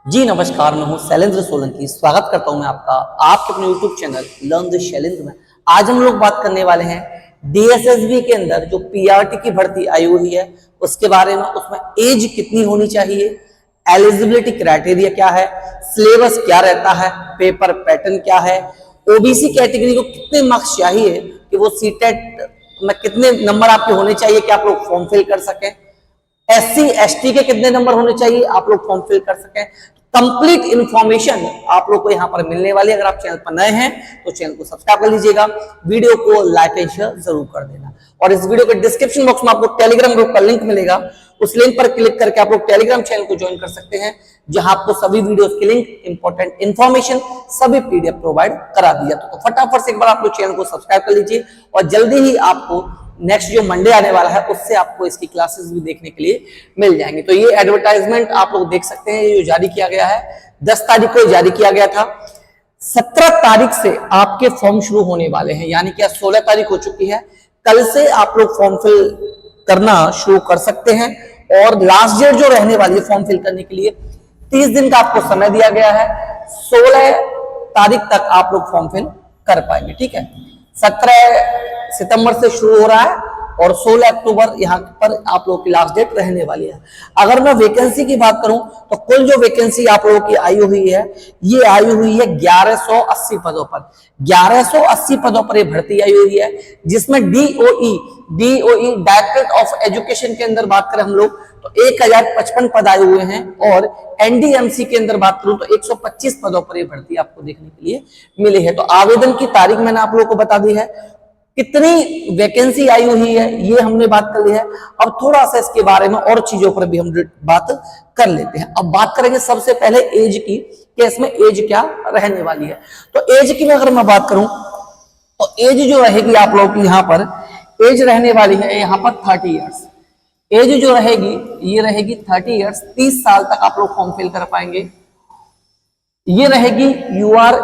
जी नमस्कार, मैं हूं शैलेंद्र सोलंकी। स्वागत करता हूं मैं आपका आपके अपने YouTube channel learn with Shailendra में। आज हम लोग बात करने वाले हैं DSSB के अंदर जो PRT की भर्ती आई हुई है उसके बारे में। उसमें एज कितनी होनी चाहिए, एलिजिबिलिटी क्राइटेरिया क्या है, सिलेबस क्या रहता है, पेपर पैटर्न क्या है, OBC कैटेगरी को कितने मार्क्स चाहिए कि वो सीटेट में कितने नंबर आपके होने चाहिए कि आप लोग फॉर्म फिल कर सकें, SC ST के कितने नंबर होने चाहिए आप लोग फॉर्म फिल कर सकें। कंप्लीट इंफॉर्मेशन आप लोग को यहां पर मिलने वाली है। अगर आप चैनल पर नए हैं तो चैनल को सब्सक्राइब कर लीजिएगा, वीडियो को लाइक एंड शेयर जरूर कर देना। और इस वीडियो के डिस्क्रिप्शन बॉक्स में आपको टेलीग्राम ग्रुप का लिंक मिलेगा, उस लिंक पर क्लिक करके आप लोग टेलीग्राम चैनल को ज्वाइन कर सकते हैं, जहां आपको सभी वीडियोस के लिंक, इंपॉर्टेंट इंफॉर्मेशन, सभी PDF प्रोवाइड करा दिया। तो फटाफट से एक बार आप लोग चैनल को सब्सक्राइब कर लीजिए और जल्दी ही आपको नेक्स्ट जो मंडे आने वाला है उससे आपको इसकी क्लासेस भी देखने के लिए मिल जाएंगे। तो ये एडवर्टाइजमेंट आप लोग देख सकते हैं, ये जो जारी किया गया है 10 तारीख को जारी किया गया था। 17 तारीख से आपके फॉर्म शुरू होने वाले हैं, यानी कि 16 तारीख हो चुकी है। कल से आप लोग फॉर्म फिल करना शुरू कर सकते हैं और लास्ट डेट जो रहने वाली है फॉर्म फिल करने के लिए 30 दिन का आपको समय दिया गया है। 16 तारीख तक आप लोग फॉर्म फिल कर पाएंगे। ठीक है, 17 सितंबर से शुरू हो रहा है और 16 अक्टूबर यहाँ पर आप लोगों की लास्ट डेट रहने वाली है। अगर मैं वैकेंसी की बात करूं तो कुल जो वैकेंसी आप लोगों की आई हुई है, ये आई हुई है 1180 पदों पर। 1180 पदों पर ये भर्ती आई हुई है, जिसमें DOE डायरेक्टरेट ऑफ एजुकेशन के अंदर बात करें हम लोग तो 1055 पद आए हुए हैं और NDMC के अंदर बात करूं तो 125 पदों पर ये भर्ती आपको देखने के लिए मिली है। तो आवेदन की तारीख मैंने आप लोगों को बता दी है, कितनी वैकेंसी आई हुई है ये हमने बात कर ली है। अब थोड़ा सा इसके बारे में और चीजों पर भी हम बात कर लेते हैं। अब बात करेंगे सबसे पहले एज की, कि इसमें एज क्या रहने वाली है। तो एज की अगर मैं बात करूं तो एज जो रहेगी आप लोगों की यहाँ पर एज रहने वाली है यहाँ पर 30 ईयर्स। एज जो रहेगी ये रहेगी 30 ईयर्स, 30 साल तक आप लोग फॉर्म फिल कर पाएंगे। ये रहेगी UR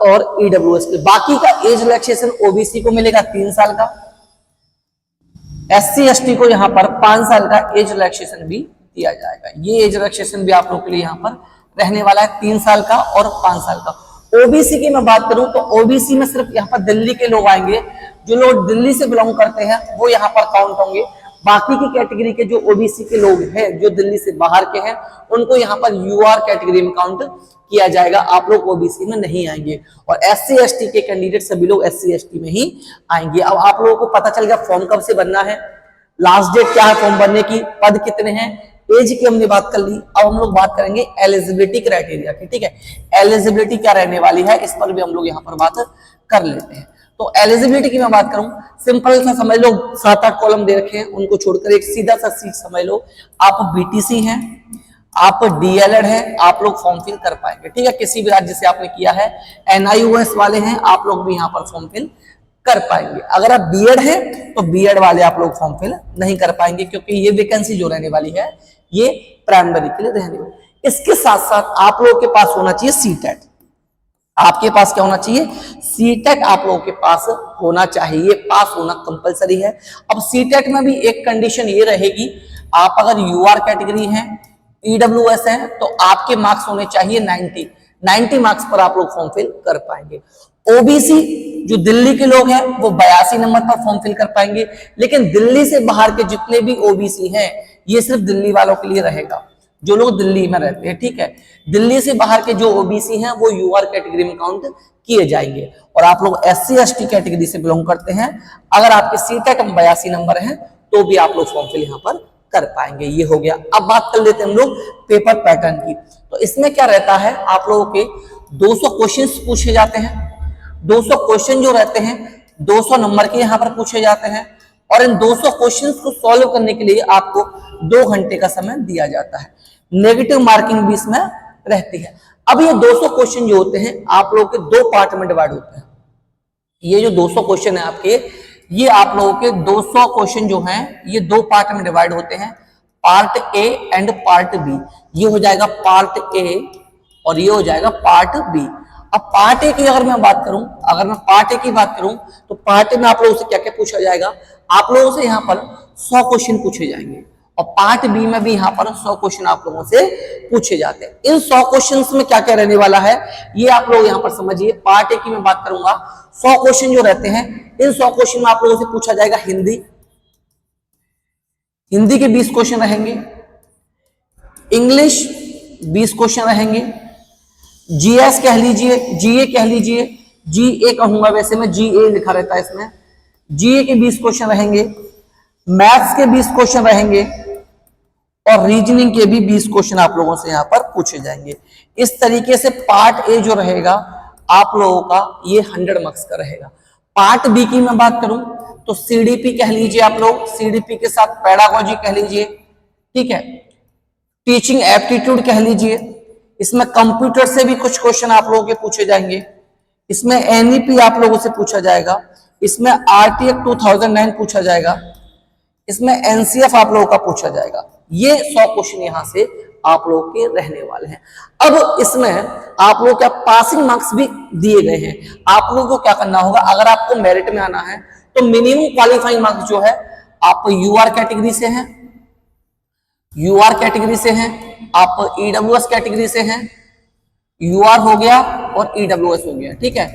और EWS के। बाकी का एज रिलैक्सेशन OBC को मिलेगा 3 साल का, SC ST को यहाँ पर 5 साल का एज रिलैक्सेशन भी दिया जाएगा। ये एज रिलैक्सेशन भी आप लोग के लिए यहाँ पर रहने वाला है, 3 साल का और 5 साल का। OBC की मैं बात करूं तो OBC में सिर्फ यहाँ पर दिल्ली के लोग आएंगे, जो लोग दिल्ली से बिलोंग करते हैं वो यहाँ पर काउंट होंगे। बाकी की कैटेगरी के जो OBC के लोग हैं जो दिल्ली से बाहर के हैं उनको यहाँ पर UR कैटेगरी में काउंट किया जाएगा, आप लोग OBC में नहीं आएंगे। और SC ST के कैंडिडेट सभी लोग SC ST में ही आएंगे। अब आप लोगों को पता चल गया फॉर्म कब से बनना है, लास्ट डेट क्या है फॉर्म भरने की, पद कितने हैं, एज की हमने बात कर ली। अब हम लोग बात करेंगे एलिजिबिलिटी क्राइटेरिया की। ठीक है, एलिजिबिलिटी क्या रहने वाली है इस पर भी हम लोग यहाँ पर बात कर लेते हैं। तो एलिजिबिलिटी की मैं बात करूं, सिंपल सा समझ लो, 7-8 कॉलम दे रखे हैं, उनको छोड़कर एक सीधा सा सीट समझ लो। आप BTC हैं, आप DLED हैं, आप लोग फॉर्म फिल कर पाएंगे। ठीक है, किसी भी राज्य से आपने किया है, NIOS वाले हैं, आप लोग भी यहाँ पर फॉर्म फिल कर पाएंगे। अगर आप B.Ed हैं तो B.Ed वाले आप लोग फॉर्म फिल नहीं कर पाएंगे, क्योंकि ये वैकेंसी जो रहने वाली है ये प्राइमरी के लिए रहने वाली। इसके साथ साथ आप लोगों के पास होना चाहिए CTET। आपके पास क्या होना चाहिए, CTET आप लोगों के पास होना चाहिए, पास होना कंपलसरी है। अब CTET में भी एक कंडीशन ये रहेगी, आप अगर UR कैटेगरी हैं, EWS हैं तो आपके मार्क्स होने चाहिए 90 मार्क्स पर आप लोग फॉर्म फिल कर पाएंगे। OBC जो दिल्ली के लोग हैं वो 82 नंबर पर फॉर्म फिल कर पाएंगे, लेकिन दिल्ली से बाहर के जितने भी OBC हैं ये सिर्फ दिल्ली वालों के लिए रहेगा, जो लोग दिल्ली में रहते हैं। ठीक है, दिल्ली से बाहर के जो OBC हैं वो UR कैटेगरी में काउंट किए जाएंगे। और आप लोग SC ST कैटेगरी से बिलोंग करते हैं, अगर आपके CTET में 82 नंबर हैं तो भी आप लोग फॉर्म फिल यहाँ पर कर पाएंगे। ये हो गया। अब बात कर लेते हैं हम लोग पेपर पैटर्न की। तो इसमें क्या रहता है, आप लोगों के 200 क्वेश्चंस पूछे जाते हैं। 200 क्वेश्चन जो रहते हैं 200 नंबर के यहाँ पर पूछे जाते हैं और इन 200 क्वेश्चंस को सॉल्व करने के लिए आपको 2 घंटे का समय दिया जाता है। नेगेटिव मार्किंग भी इसमें रहती है। अब ये 200 क्वेश्चन जो होते हैं आप लोगों के 2 पार्ट में डिवाइड होते हैं। ये जो 200 क्वेश्चन है आपके, ये आप लोगों के 200 क्वेश्चन जो हैं ये 2 पार्ट में डिवाइड होते हैं, part A and part B। ये हो जाएगा पार्ट A और ये हो जाएगा पार्ट B। अब पार्ट A की अगर मैं बात करूं, अगर मैं पार्ट A की बात करूं तो पार्ट A में आप लोगों से क्या क्या पूछा जाएगा, आप लोगों से यहाँ पर 100 क्वेश्चन पूछे जाएंगे और पार्ट बी में भी यहाँ पर 100 क्वेश्चन आप लोगों से पूछे जाते हैं। इन 100 क्वेश्चंस में क्या क्या रहने वाला है ये आप लोग यहाँ पर समझिए। पार्ट ए की मैं बात करूंगा, 100 क्वेश्चन जो रहते हैं, इन 100 क्वेश्चन में आप लोगों से पूछा जाएगा हिंदी, हिंदी के 20 क्वेश्चन रहेंगे, इंग्लिश 20 क्वेश्चन रहेंगे, जीएस कह लीजिए, जीए कह लीजिए, जीए कहूंगा, वैसे में जीए लिखा रहता है इसमें, जीए के 20 क्वेश्चन रहेंगे, मैथ्स के 20 क्वेश्चन रहेंगे और रीजनिंग के भी 20 क्वेश्चन आप लोगों से यहां पर पूछे जाएंगे। इस तरीके से पार्ट ए जो रहेगा आप लोगों का ये 100 मार्क्स का रहेगा। पार्ट बी की मैं बात करूं तो सीडीपी कह लीजिए आप लोग, सीडीपी के साथ पेडागोजी कह लीजिए, ठीक है, टीचिंग एप्टीट्यूड कह लीजिए, इसमें कंप्यूटर से भी कुछ क्वेश्चन आप लोगों के पूछे जाएंगे, इसमें एनईपी आप लोगों से पूछा जाएगा, इसमें आरटीएफ 2009 पूछा जाएगा, इसमें एनसीएफ आप लोगों का पूछा जाएगा। ये 100 क्वेश्चन यहां से आप लोगों के रहने वाले हैं। अब इसमें आप लोगों का पासिंग मार्क्स भी दिए गए हैं। आप लोगों को क्या करना होगा, अगर आपको मेरिट में आना है तो मिनिमम क्वालिफाइंग मार्क्स जो है, आप यूआर कैटेगरी से हैं, यूआर कैटेगरी से हैं, आप ईडब्ल्यूएस कैटेगरी से हैं, यूआर हो गया और ईडब्ल्यूएस हो गया, ठीक है।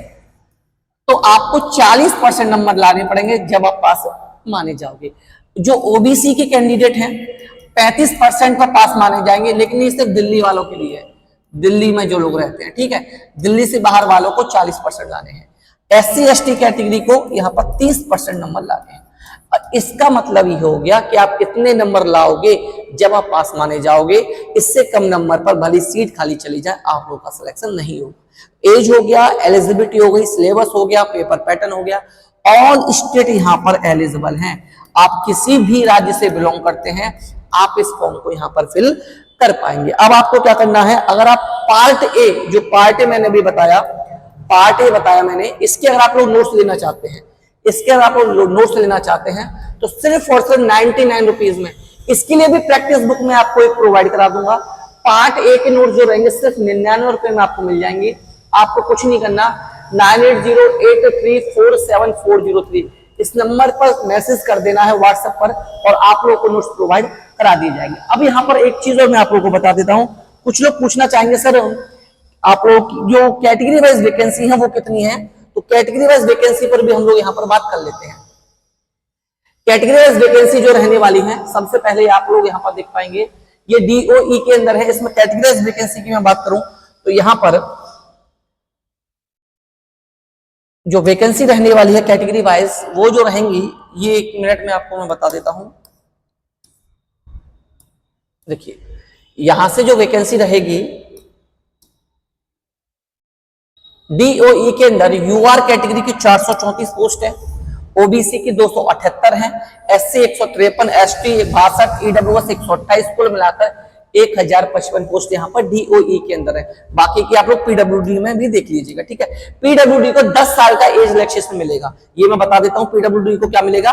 तो आपको 40% नंबर लाने पड़ेंगे जब आप पास माने जाओगे। जो ओबीसी के कैंडिडेट हैं 35% पर पास माने जाएंगे, लेकिन ये सिर्फ दिल्ली वालों के लिए है, दिल्ली में जो लोग रहते हैं, ठीक है। दिल्ली से बाहर वालों को 40% लाने हैं। एससी एसटी कैटेगरी को यहाँ पर 30% नंबर लाने हैं। इसका मतलब ये हो गया कि आप कितने नंबर लाओगे जब आप पास माने जाओगे। इससे कम नंबर पर भली सीट खाली चली जाए, आप लोगों का सिलेक्शन नहीं होगा। एज हो गया, एलिजिबिलिटी हो गई, सिलेबस हो गया, पेपर पैटर्न हो गया, ऑल स्टेट यहाँ पर एलिजिबल हैं। आप किसी भी राज्य से बिलोंग करते हैं, आप इस फॉर्म को यहाँ पर फिल कर पाएंगे। अब आपको क्या करना है, अगर आप पार्ट ए, जो पार्ट ए मैंने अभी बताया, पार्ट ए बताया मैंने, इसके अगर आप लोग नोट्स लेना चाहते हैं, इसके अगर आप लोग नोट्स लेना चाहते हैं तो सिर्फ और सिर्फ 99 रुपीज में, इसके लिए भी प्रैक्टिस बुक में आपको एक प्रोवाइड करा दूंगा। पार्ट ए के नोट्स जो रहेंगे सिर्फ 99 रुपए में आपको मिल जाएंगे। आपको कुछ नहीं करना, 9808347403 इस नंबर पर मैसेज कर देना है व्हाट्सएप पर और आप लोगों को नोट्स प्रोवाइड करा दी जाएंगे। अब यहाँ पर एक चीज और मैं आप लोगों को बता देता हूँ, कुछ लोग पूछना चाहेंगे सर आप लोग जो कैटेगरी वाइज वैकेंसी है वो कितनी है, तो कैटेगरी वाइज वैकेंसी पर भी हम लोग यहाँ पर बात कर लेते हैं। कैटेगरी वाइज वैकेंसी जो रहने वाली है, सबसे पहले आप लोग यहाँ पर देख पाएंगे ये डीओई के अंदर है। इसमें कैटेगरी वाइज वैकेंसी की मैं बात करूं तो यहाँ पर जो वैकेंसी रहने वाली है कैटेगरी वाइज, वो जो रहेंगी, ये 1 मिनट में आपको मैं बता देता हूं। देखिए यहां से जो वैकेंसी रहेगी डीओई के अंदर, यूआर कैटेगरी की 434 पोस्ट है, ओबीसी की 278 है, एससी 153, एसटी 62, ईडब्ल्यूएस 128, कुल मिलाकर 1055 पोस्ट यहाँ पर डीओई के अंदर है। बाकी की आप लोग पीडब्ल्यूडी में भी देख लीजिएगा, ठीक है। पीडब्ल्यूडी को 10 साल का एज रिलैक्सेशन मिलेगा, ये मैं बता देता हूँ। पीडब्ल्यूडी को क्या मिलेगा,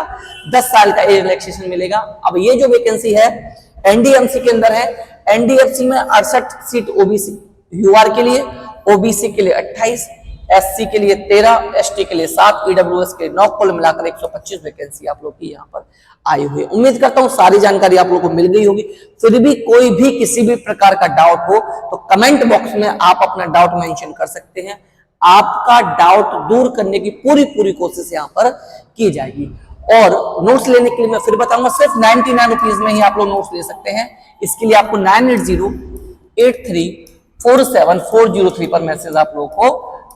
10 साल का एज रिलैक्सेशन मिलेगा। अब ये जो वैकेंसी है एनडीएमसी के अंदर है, एनडीएमसी में 68 सीट ओबीसी यूआर के लिए, ओबीसी के लिए 28, एससी के लिए 13, एसटी के लिए 7, ईडब्ल्यूएस के 9, कुल मिलाकर 125 वैकेंसी आप लोग की यहाँ पर आई हुई है। उम्मीद करता हूँ सारी जानकारी आप लोगों को मिल गई होगी। फिर भी कोई भी किसी भी प्रकार का डाउट हो तो कमेंट बॉक्स में आप अपना डाउट मेंशन कर सकते हैं। आपका डाउट दूर करने की पूरी कोशिश यहाँ पर की जाएगी। और नोट्स लेने के लिए मैं फिर बताऊंगा, सिर्फ 99 रुपीज में ही आप लोग नोट्स ले सकते हैं। इसके लिए आपको 9808347403 पर मैसेज आप लोगों को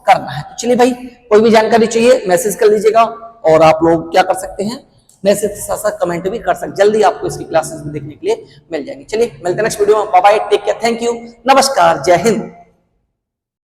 करना है। तो चलिए भाई, कोई भी जानकारी चाहिए मैसेज कर लीजिएगा और आप लोग क्या कर सकते हैं, मैसेज के साथ साथ कमेंट भी कर सकते, जल्दी आपको इसकी क्लासेस भी देखने के लिए मिल जाएंगी। चलिए मिलते हैं नेक्स्ट वीडियो में, bye bye, take care, thank you, नमस्कार, जय हिंद।